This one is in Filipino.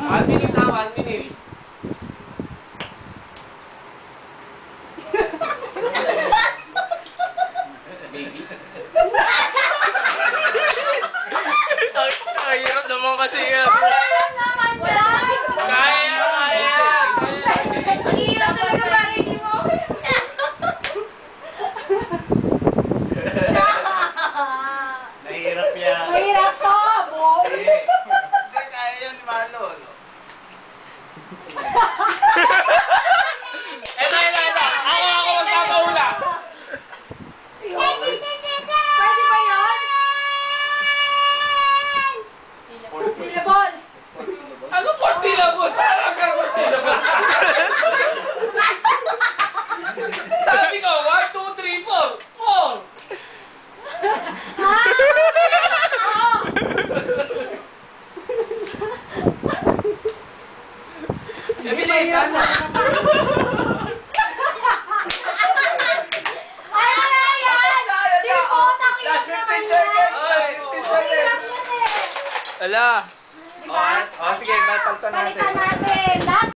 1 minute na, 1 minute. Ay, hirap naman kasi yan. Hirap naman yan! Kaya! Ang hirap talaga para hindi mo. Nahirap yan. Mahirap to, boy! Hindi, kaya yan ni Malo. Ito. Ako magkakaula. Pwede ba yun? Syllables! Ano 4 syllables? Parang ka 4 syllables. Sabi ko, 1, 2, 3, 4. 4. Ah! Oo! Emily, ano? Ay! Yung potang Last hirap 15 naman seconds. yan. Last 15 Ang hirap seconds. yan eh. Ala. Diba? Sige, battle to natin. Palitan natin. Lahat